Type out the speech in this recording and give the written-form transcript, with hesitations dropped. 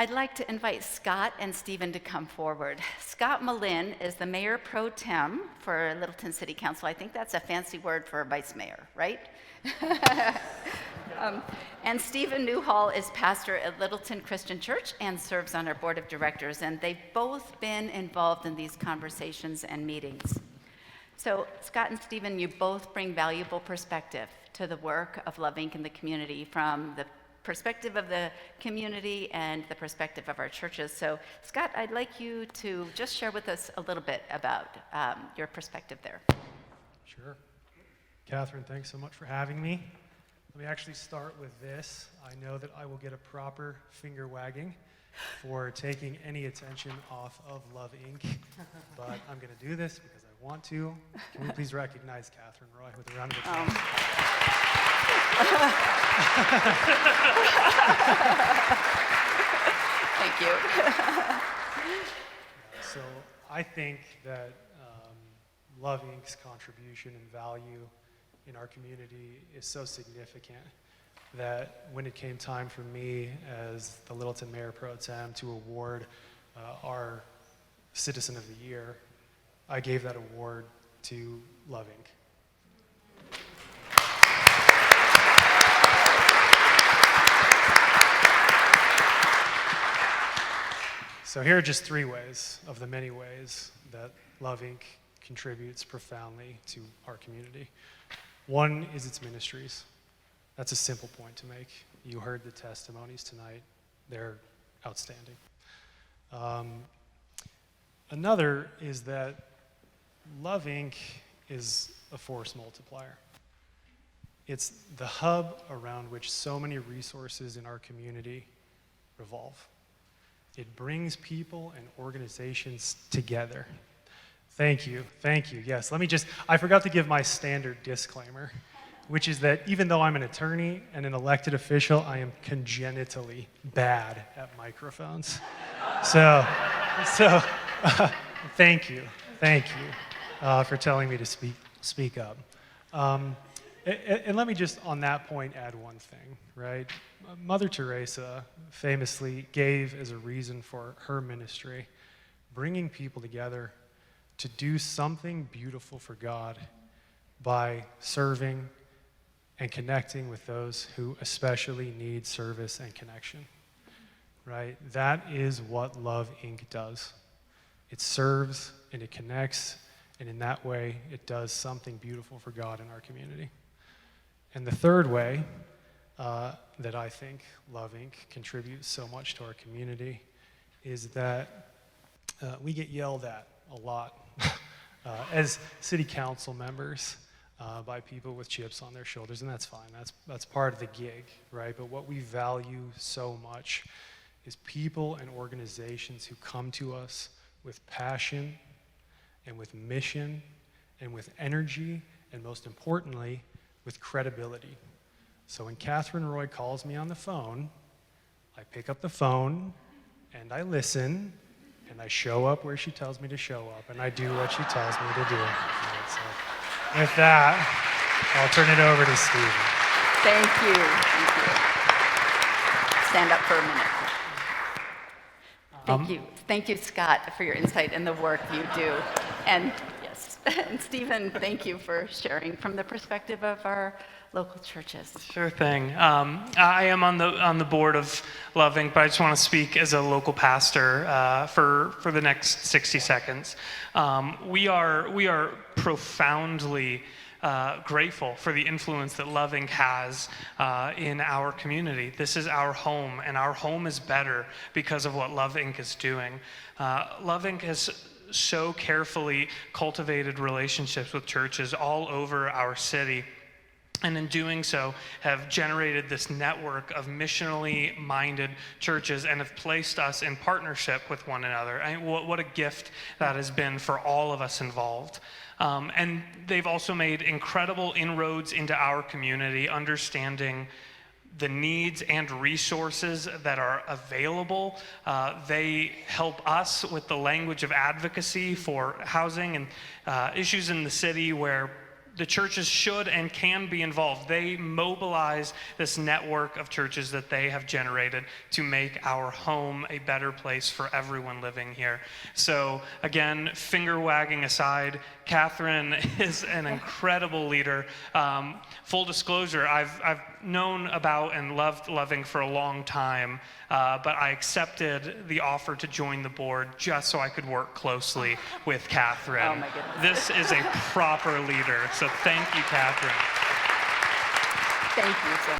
I'd like to invite Scott and Stephen to come forward. Scott Melin is the Mayor Pro Tem for Littleton City Council. I think that's a fancy word for a vice mayor, right? And Stephen Newhall is pastor at Littleton Christian Church and serves on our board of directors, and they've both been involved in these conversations and meetings. So Scott and Stephen, you both bring valuable perspective to the work of Love Inc. in the community, from the perspective of the community and the perspective of our churches. So Scott, I'd like you to just share with us a little bit about your perspective there. Sure. Catherine, thanks so much for having me. Let me actually start with this. I know that I will get a proper finger wagging for taking any attention off of Love Inc., but I'm going to do this because I want to. Can we please recognize Catherine Roy with a round of applause? Thank you. So I think that Love Inc.'s contribution and value in our community is so significant that when it came time for me as the Littleton Mayor Pro Tem to award our Citizen of the Year, I gave that award to Love Inc. So here are just 3 ways of the many ways that Love Inc. contributes profoundly to our community. One is its ministries. That's a simple point to make. You heard the testimonies tonight. They're outstanding. Another is that Love Inc. is a force multiplier. It's the hub around which so many resources in our community revolve. It brings people and organizations together. Thank you. Yes, I forgot to give my standard disclaimer, which is that even though I'm an attorney and an elected official, I am congenitally bad at microphones. So thank you for telling me to speak up. And let me just on that point add one thing, right? Mother Teresa famously gave as a reason for her ministry, bringing people together to do something beautiful for God by serving and connecting with those who especially need service and connection, right? That is what Love Inc. does. It serves and it connects, and in that way, it does something beautiful for God in our community. And the third way that I think Love Inc. contributes so much to our community is that we get yelled at a lot as city council members by people with chips on their shoulders, and that's fine. That's part of the gig, right? But what we value so much is people and organizations who come to us with passion and with mission and with energy, and most importantly, with credibility. So when Catherine Roy calls me on the phone, I pick up the phone and I listen, and I show up where she tells me to show up, and I do what she tells me to do. Right, so with that, I'll turn it over to Stephen. Thank you. Stand up for a minute. Thank you, Scott, for your insight and the work you do. And yes, and Stephen, thank you for sharing from the perspective of our local churches. Sure thing. I am on the board of Love Inc., but I just want to speak as a local pastor for the next 60 seconds. We are profoundly grateful for the influence that Love Inc. has in our community. This is our home, and our home is better because of what Love Inc. is doing. Love Inc. has so carefully cultivated relationships with churches all over our city, and in doing so have generated this network of missionally minded churches and have placed us in partnership with one another. What a gift that has been for all of us involved. And they've also made incredible inroads into our community, understanding the needs and resources that are available. They help us with the language of advocacy for housing and issues in the city where the churches should and can be involved. They mobilize this network of churches that they have generated to make our home a better place for everyone living here. So again, finger wagging aside, Catherine is an incredible leader. Full disclosure, I've known about and loved Loving for a long time, but I accepted the offer to join the board just so I could work closely with Catherine. Oh my goodness. This is a proper leader, so thank you, Catherine. Thank you so